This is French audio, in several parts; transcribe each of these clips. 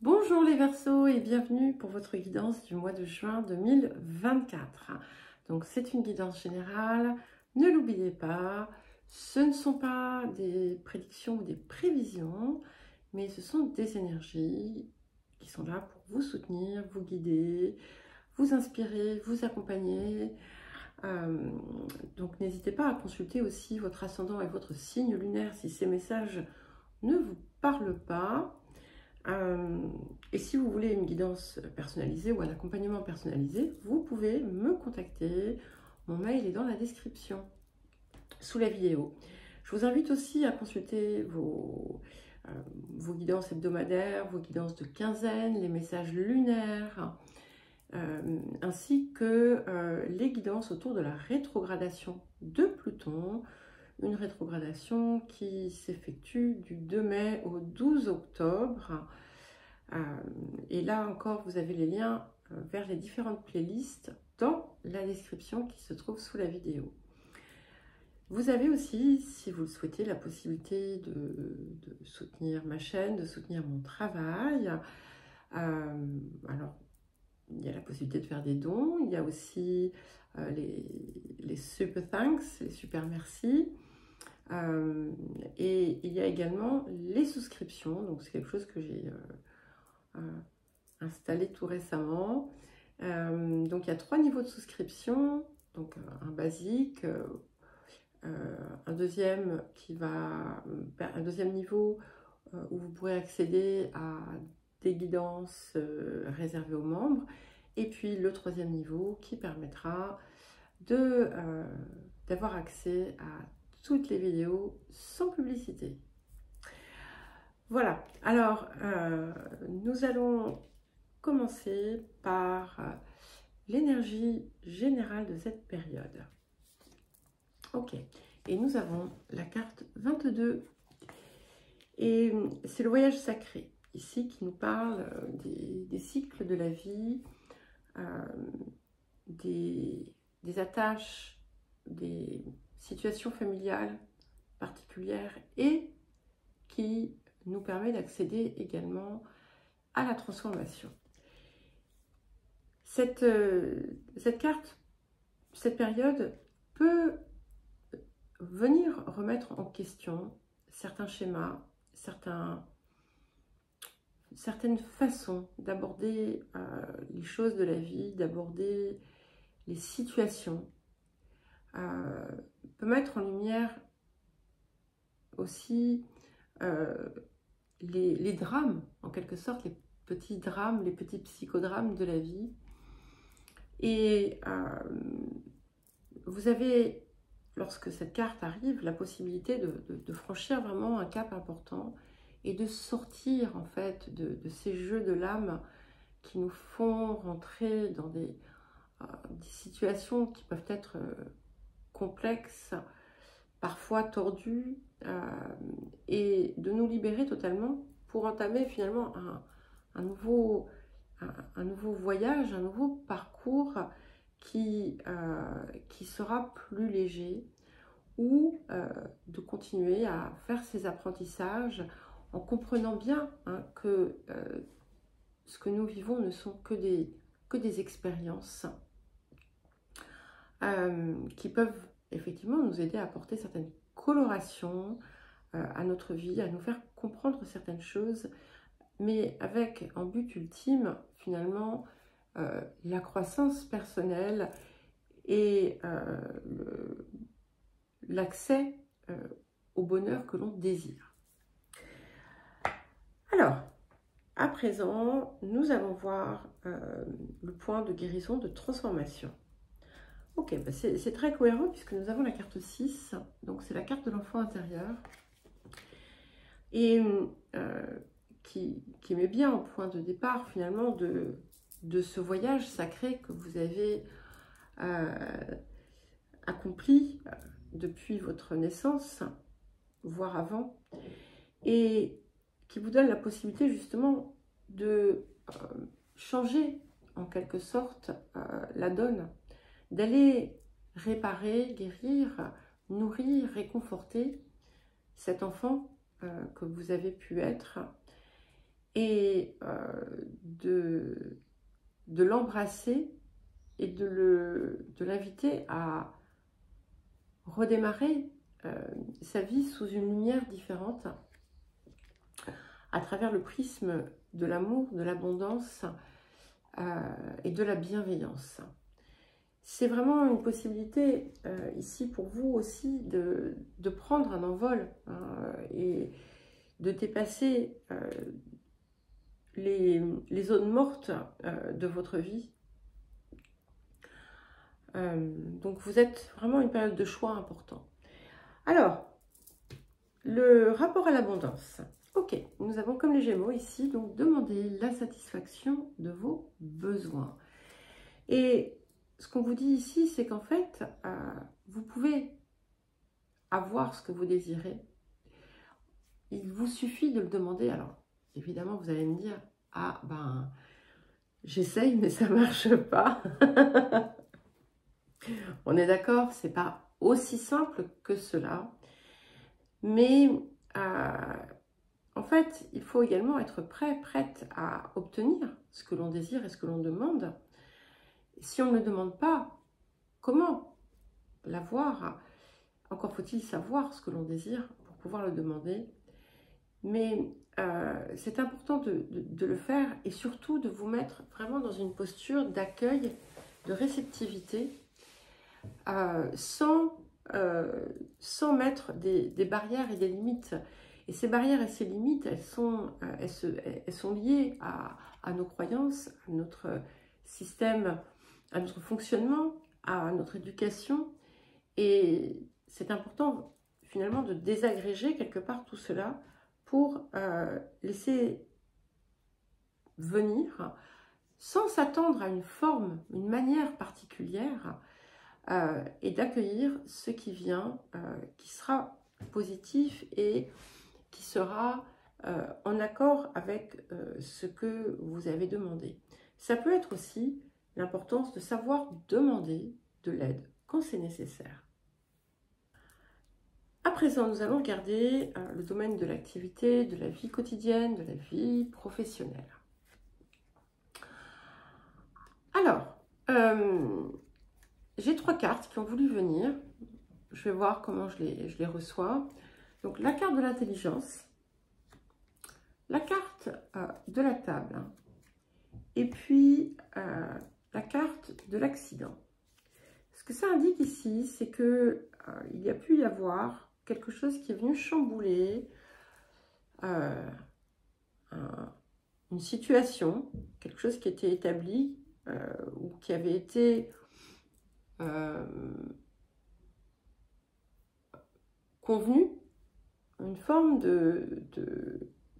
Bonjour les Verseaux et bienvenue pour votre guidance du mois de juin 2024. Donc c'est une guidance générale, ne l'oubliez pas, ce ne sont pas des prédictions ou des prévisions, mais ce sont des énergies qui sont là pour vous soutenir, vous guider, vous inspirer, vous accompagner. Donc n'hésitez pas à consulter aussi votre ascendant et votre signe lunaire si ces messages ne vous parlent pas. Et si vous voulez une guidance personnalisée ou un accompagnement personnalisé, vous pouvez me contacter. Mon mail est dans la description, sous la vidéo. Je vous invite aussi à consulter vos guidances hebdomadaires, vos guidances de quinzaine, les messages lunaires, ainsi que les guidances autour de la rétrogradation de Pluton. Une rétrogradation qui s'effectue du 2 mai au 12 octobre. Et là encore, vous avez les liens vers les différentes playlists dans la description qui se trouve sous la vidéo. Vous avez aussi, si vous le souhaitez, la possibilité de soutenir ma chaîne, de soutenir mon travail. Alors, il y a la possibilité de faire des dons. Il y a aussi les super thanks, les super merci. Et il y a également les souscriptions. Donc, c'est quelque chose que j'ai installé tout récemment. Donc, il y a 3 niveaux de souscription. Donc, un basique, un deuxième niveau où vous pourrez accéder à des guidances réservées aux membres. Et puis, le 3e niveau qui permettra d'avoir accès à toutes les vidéos sans publicité. Voilà, alors nous allons commencer par l'énergie générale de cette période. Ok, et nous avons la carte 22. Et c'est le voyage sacré, ici, qui nous parle des cycles de la vie, des attaches, des situations familiales particulières et qui nous permet d'accéder également à la transformation. Cette carte, cette période peut venir remettre en question certains schémas, certaines façons d'aborder les choses de la vie, d'aborder les situations, peut mettre en lumière aussi les drames, en quelque sorte, les petits drames, les petits psychodrames de la vie. Et vous avez, lorsque cette carte arrive, la possibilité de franchir vraiment un cap important et de sortir en fait de ces jeux de l'âme qui nous font rentrer dans des situations qui peuvent être complexes, parfois tordues, et de nous libérer totalement pour entamer finalement un nouveau voyage, un nouveau parcours qui sera plus léger, ou de continuer à faire ces apprentissages en comprenant bien que ce que nous vivons ne sont que des expériences qui peuvent effectivement nous aider à apporter certaines colorations à notre vie, à nous faire comprendre certaines choses, mais avec en but ultime finalement la croissance personnelle et l'accès au bonheur que l'on désire. Alors, à présent, nous allons voir le point de guérison, de transformation. Ok, bah c'est très cohérent puisque nous avons la carte 6, donc c'est la carte de l'enfant intérieur, et qui met bien en point de départ finalement de ce voyage sacré que vous avez accompli depuis votre naissance, voire avant, et qui vous donne la possibilité justement de changer en quelque sorte la donne, d'aller réparer, guérir, nourrir, réconforter cet enfant que vous avez pu être, et de l'embrasser et de l'inviter à redémarrer sa vie sous une lumière différente à travers le prisme de l'amour, de l'abondance et de la bienveillance. C'est vraiment une possibilité ici pour vous aussi de prendre un envol et de dépasser les zones mortes de votre vie. Donc vous êtes vraiment une période de choix important. Alors, le rapport à l'abondance. Ok, nous avons comme les Gémeaux ici, donc demandez la satisfaction de vos besoins. Et ce qu'on vous dit ici, c'est qu'en fait, vous pouvez avoir ce que vous désirez. Il vous suffit de le demander. Alors, évidemment, vous allez me dire, ah ben, j'essaye, mais ça ne marche pas. On est d'accord, c'est pas aussi simple que cela. Mais en fait, il faut également être prête à obtenir ce que l'on désire et ce que l'on demande. Si on ne le demande pas, comment l'avoir? Encore faut-il savoir ce que l'on désire pour pouvoir le demander. Mais c'est important de le faire et surtout de vous mettre vraiment dans une posture d'accueil, de réceptivité, sans mettre des barrières et des limites. Et ces barrières et ces limites, elles sont liées à nos croyances, à notre système, à notre fonctionnement, à notre éducation. Et c'est important finalement de désagréger quelque part tout cela pour laisser venir sans s'attendre à une forme, une manière particulière et d'accueillir ce qui vient, qui sera positif et qui sera en accord avec ce que vous avez demandé. Ça peut être aussi l'importance de savoir demander de l'aide quand c'est nécessaire. À présent, nous allons regarder le domaine de l'activité, de la vie quotidienne, de la vie professionnelle. Alors, j'ai 3 cartes qui ont voulu venir. Je vais voir comment je les reçois. Donc, la carte de l'intelligence, la carte de la table, et puis la carte de l'accident. Ce que ça indique ici, c'est que il y a pu y avoir quelque chose qui est venu chambouler une situation, quelque chose qui était établi ou qui avait été convenu, une forme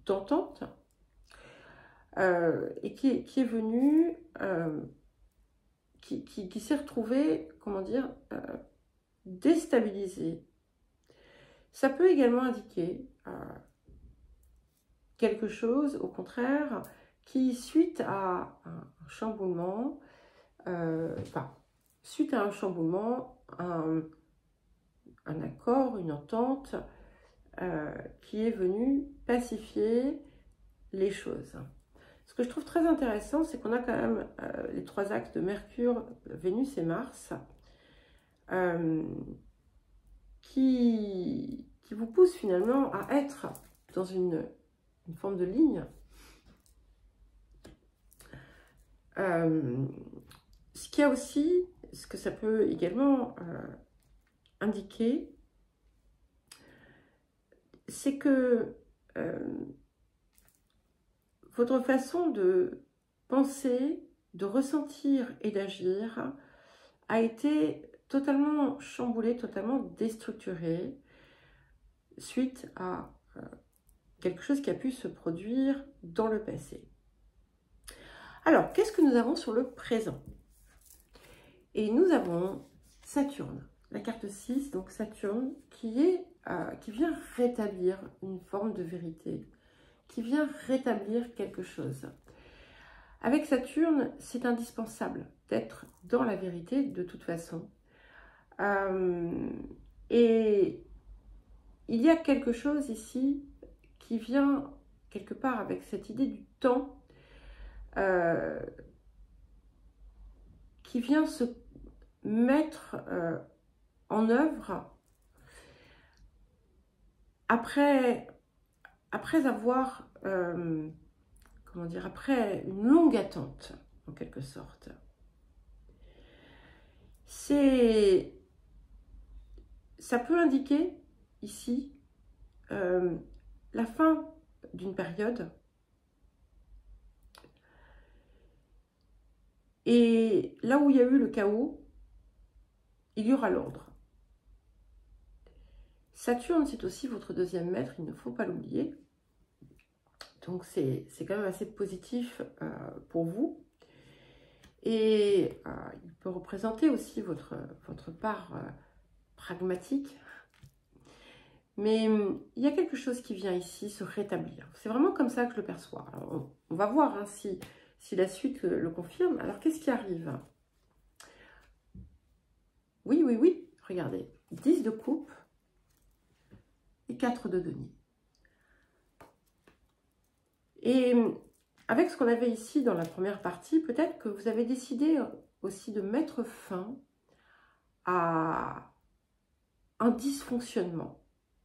d'entente et qui est venu, qui s'est retrouvé, comment dire, déstabilisé. Ça peut également indiquer quelque chose, au contraire, qui, suite à un chamboulement, un accord, une entente, qui est venu pacifier les choses. Ce que je trouve très intéressant, c'est qu'on a quand même les 3 axes de Mercure, Vénus et Mars, qui vous pousse finalement à être dans une forme de ligne. Ce qu'il y a aussi, ce que ça peut également indiquer, c'est que votre façon de penser, de ressentir et d'agir a été totalement chamboulée, totalement déstructurée suite à quelque chose qui a pu se produire dans le passé. Alors, qu'est-ce que nous avons sur le présent? Et nous avons Saturne, la carte 6, donc Saturne, qui vient rétablir une forme de vérité, qui vient rétablir quelque chose. Avec Saturne, c'est indispensable d'être dans la vérité de toute façon. Et il y a quelque chose ici qui vient quelque part avec cette idée du temps qui vient se mettre en œuvre après avoir, comment dire, après une longue attente, en quelque sorte. Ça peut indiquer, ici, la fin d'une période. Et là où il y a eu le chaos, il y aura l'ordre. Saturne, c'est aussi votre deuxième maître, il ne faut pas l'oublier. Donc, c'est quand même assez positif pour vous. Et il peut représenter aussi votre part pragmatique. Mais il y a quelque chose qui vient ici se rétablir. C'est vraiment comme ça que je le perçois. Alors, on va voir hein, si la suite le confirme. Alors, qu'est-ce qui arrive? Oui, oui, oui. Regardez. 10 de coupe et 4 de denier. Et avec ce qu'on avait ici dans la première partie, peut-être que vous avez décidé aussi de mettre fin à un dysfonctionnement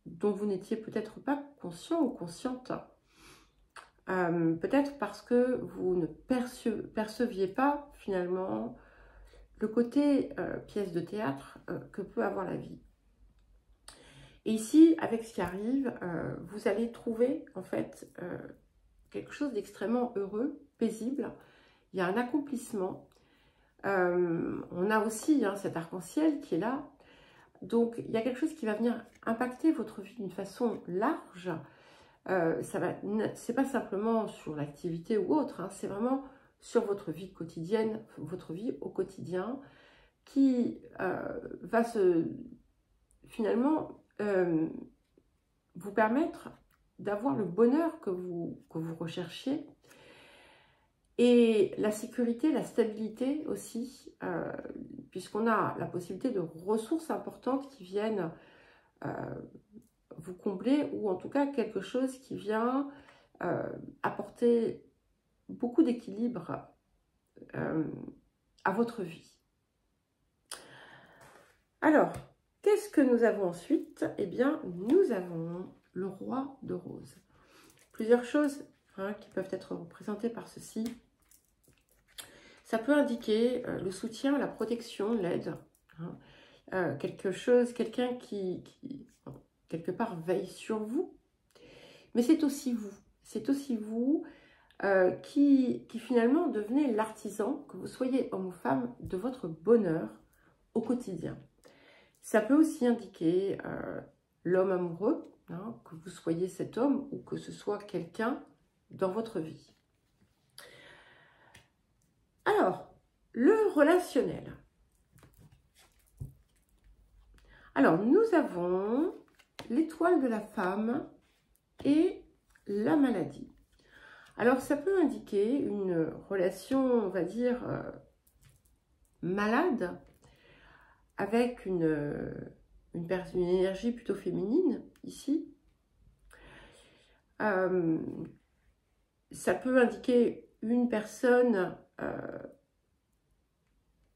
dont vous n'étiez peut-être pas conscient ou consciente. Peut-être parce que vous ne perceviez pas finalement le côté pièce de théâtre que peut avoir la vie. Et ici, avec ce qui arrive, vous allez trouver en fait quelque chose d'extrêmement heureux, paisible. Il y a un accomplissement. On a aussi hein, cet arc-en-ciel qui est là. Donc, il y a quelque chose qui va venir impacter votre vie d'une façon large. C'est pas simplement sur l'activité ou autre, hein, c'est vraiment sur votre vie quotidienne, votre vie au quotidien, qui va finalement vous permettre d'avoir le bonheur que vous recherchiez et la sécurité, la stabilité aussi, puisqu'on a la possibilité de ressources importantes qui viennent vous combler ou en tout cas quelque chose qui vient apporter beaucoup d'équilibre à votre vie. Alors, qu'est-ce que nous avons ensuite? Eh bien, nous avons le roi de rose. Plusieurs choses hein, qui peuvent être représentées par ceci. Ça peut indiquer le soutien, la protection, l'aide. Hein, quelqu'un qui quelque part veille sur vous. Mais c'est aussi vous. C'est aussi vous qui finalement devenez l'artisan, que vous soyez homme ou femme, de votre bonheur au quotidien. Ça peut aussi indiquer l'homme amoureux, hein, que vous soyez cet homme ou que ce soit quelqu'un dans votre vie. Alors, le relationnel. Alors, nous avons l'étoile de la femme et la maladie. Alors, ça peut indiquer une relation, on va dire, malade, avec une énergie plutôt féminine, ici. Ça peut indiquer une personne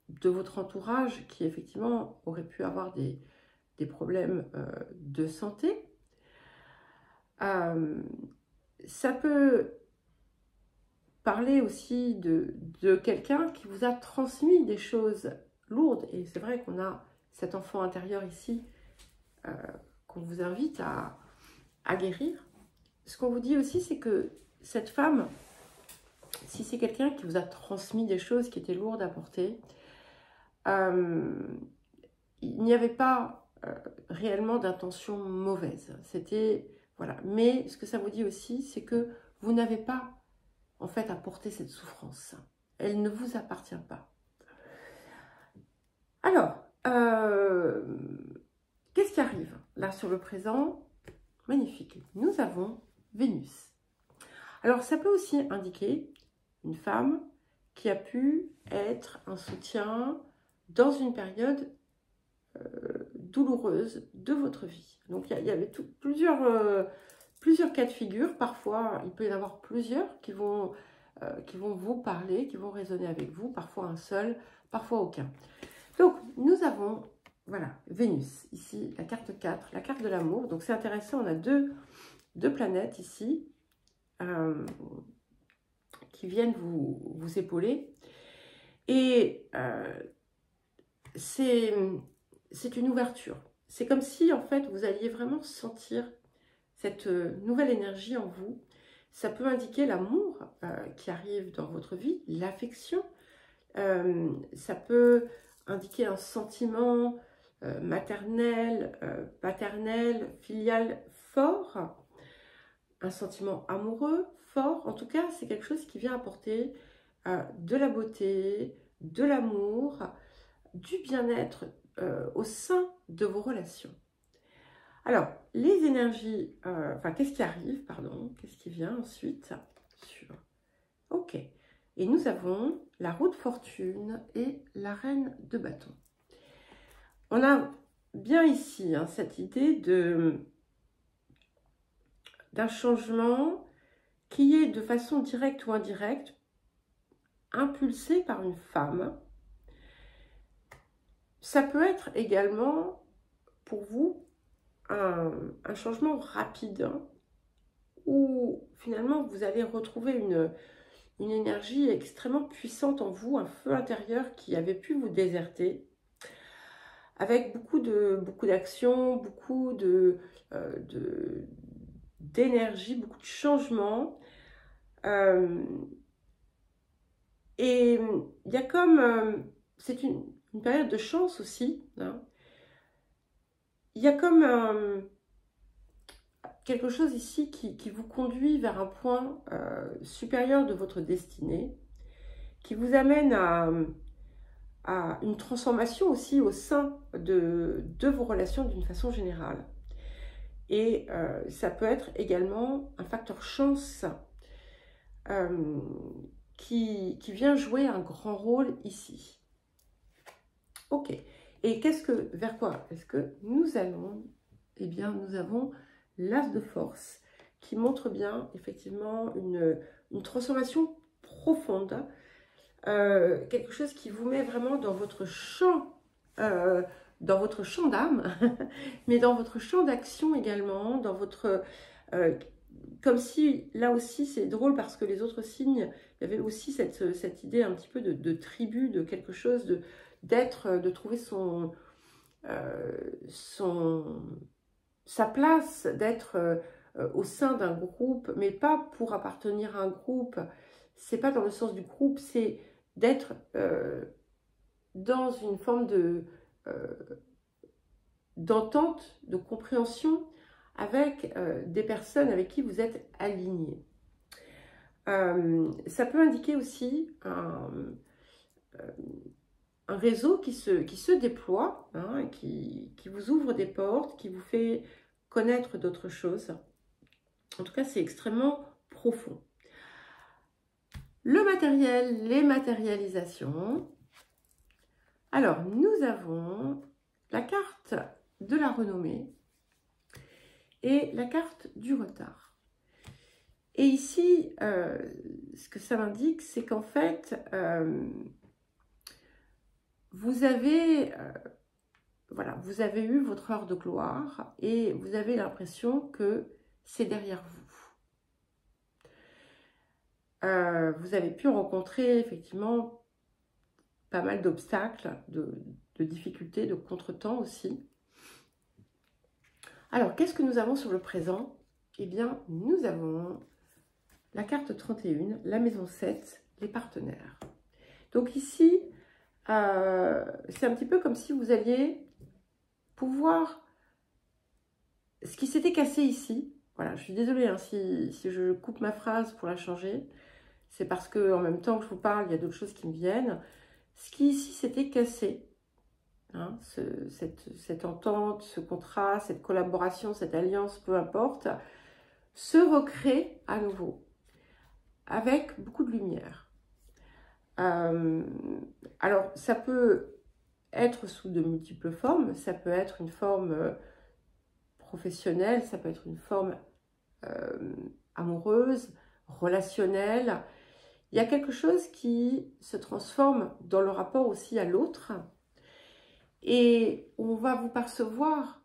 de votre entourage qui, effectivement, aurait pu avoir des problèmes de santé. Ça peut parler aussi de quelqu'un qui vous a transmis des choses lourdes. Et c'est vrai qu'on a cet enfant intérieur ici qu'on vous invite à guérir. Ce qu'on vous dit aussi, c'est que cette femme, si c'est quelqu'un qui vous a transmis des choses qui étaient lourdes à porter, il n'y avait pas réellement d'intention mauvaise. C'était, voilà. Mais ce que ça vous dit aussi, c'est que vous n'avez pas, en fait, à porter cette souffrance. Elle ne vous appartient pas. Alors, qu'est-ce qui arrive là sur le présent? Magnifique. Nous avons Vénus. Alors, ça peut aussi indiquer une femme qui a pu être un soutien dans une période douloureuse de votre vie. Donc, il y avait plusieurs plusieurs cas de figure. Parfois, il peut y en avoir plusieurs qui vont vous parler, qui vont résonner avec vous. Parfois un seul, parfois aucun. Donc, nous avons, voilà, Vénus, ici, la carte 4, la carte de l'amour. Donc, c'est intéressant, on a deux planètes ici qui viennent vous épauler. Et c'est une ouverture. C'est comme si, en fait, vous alliez vraiment sentir cette nouvelle énergie en vous. Ça peut indiquer l'amour qui arrive dans votre vie, l'affection. Ça peut indiquer un sentiment maternel, paternel, filial fort, un sentiment amoureux fort. En tout cas, c'est quelque chose qui vient apporter de la beauté, de l'amour, du bien-être au sein de vos relations. Alors, les énergies, enfin, qu'est-ce qui arrive, pardon, qu'est-ce qui vient ensuite sur... Ok, et nous avons la roue de fortune et la reine de bâton. On a bien ici hein, cette idée d'un changement qui est de façon directe ou indirecte impulsé par une femme. Ça peut être également pour vous un changement rapide hein, où finalement vous allez retrouver une énergie extrêmement puissante en vous, un feu intérieur qui avait pu vous déserter, avec beaucoup d'actions, beaucoup d'énergie, beaucoup de changements. Et il y a comme, c'est une période de chance aussi, hein. Il y a comme quelque chose ici qui vous conduit vers un point supérieur de votre destinée, qui vous amène à une transformation aussi au sein de vos relations d'une façon générale. Et ça peut être également un facteur chance qui vient jouer un grand rôle ici. Ok. Et vers quoi est-ce que nous allons? Eh bien, nous avons l'as de force qui montre bien effectivement une transformation profonde, quelque chose qui vous met vraiment dans votre champ d'âme, mais dans votre champ d'action également, dans votre... comme si, là aussi, c'est drôle parce que les autres signes, il y avait aussi cette idée un petit peu de tribu, de quelque chose, de trouver sa place, d'être au sein d'un groupe, mais pas pour appartenir à un groupe. C'est pas dans le sens du groupe, c'est d'être dans une forme d'entente, de compréhension avec des personnes avec qui vous êtes alignés. Ça peut indiquer aussi un réseau qui se déploie, hein, qui vous ouvre des portes, qui vous fait connaître d'autres choses. En tout cas, c'est extrêmement profond. Le matériel, les matérialisations. Alors, nous avons la carte de la renommée et la carte du retard. Et ici, ce que ça m'indique, c'est qu'en fait, vous avez eu votre heure de gloire et vous avez l'impression que c'est derrière vous. Vous avez pu rencontrer effectivement pas mal d'obstacles, de difficultés, de contretemps aussi. Alors, qu'est-ce que nous avons sur le présent? Eh bien, nous avons la carte 31, la maison 7, les partenaires. Donc ici, c'est un petit peu comme si vous alliez pouvoir... Ce qui s'était cassé ici, voilà, je suis désolée hein, si je coupe ma phrase pour la changer, c'est parce que en même temps que je vous parle, il y a d'autres choses qui me viennent. Ce qui ici s'était cassé, hein, cette entente, ce contrat, cette collaboration, cette alliance, peu importe, se recrée à nouveau, avec beaucoup de lumière. Alors, ça peut être sous de multiples formes, ça peut être une forme professionnelle, ça peut être une forme amoureuse, relationnelle. Il y a quelque chose qui se transforme dans le rapport aussi à l'autre. Et on va vous percevoir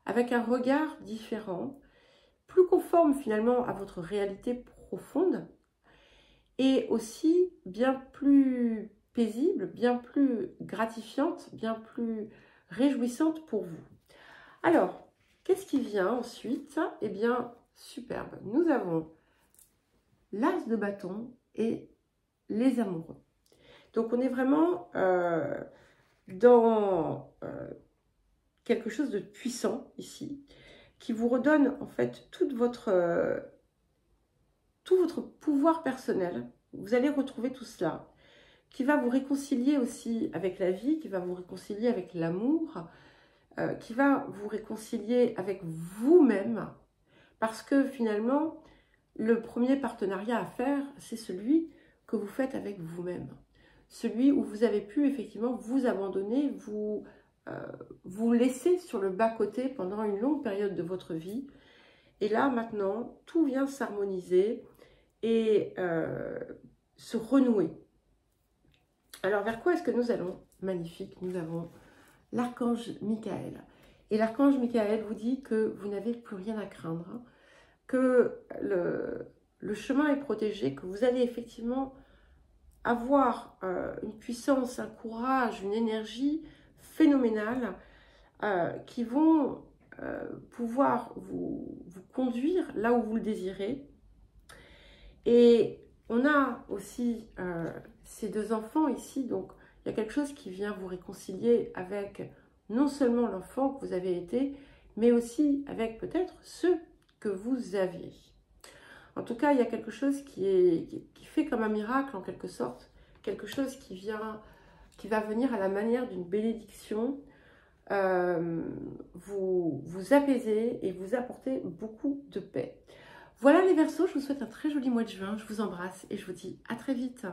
avec un regard différent, plus conforme finalement à votre réalité profonde, et aussi bien plus paisible, bien plus gratifiante, bien plus réjouissante pour vous. Alors, qu'est-ce qui vient ensuite? Eh bien, superbe. Nous avons l'as de bâton et les amoureux. Donc, on est vraiment dans quelque chose de puissant ici, qui vous redonne en fait tout votre pouvoir personnel. Vous allez retrouver tout cela, qui va vous réconcilier aussi avec la vie, qui va vous réconcilier avec l'amour, qui va vous réconcilier avec vous-même, parce que finalement, le premier partenariat à faire, c'est celui que vous faites avec vous-même. Celui où vous avez pu effectivement vous abandonner, vous laisser sur le bas-côté pendant une longue période de votre vie. Et là, maintenant, tout vient s'harmoniser et se renouer. Alors, vers quoi est-ce que nous allons? Magnifique, nous avons l'archange Michael. Et l'archange Michael vous dit que vous n'avez plus rien à craindre, que le chemin est protégé, que vous allez effectivement avoir une puissance, un courage, une énergie phénoménale qui vont pouvoir vous conduire là où vous le désirez. Et on a aussi ces deux enfants ici, donc il y a quelque chose qui vient vous réconcilier avec non seulement l'enfant que vous avez été, mais aussi avec peut-être ceux que vous aviez. En tout cas, il y a quelque chose qui fait comme un miracle en quelque sorte, quelque chose qui va venir à la manière d'une bénédiction, vous apaiser et vous apporter beaucoup de paix. Voilà les Verseaux, je vous souhaite un très joli mois de juin, je vous embrasse et je vous dis à très vite.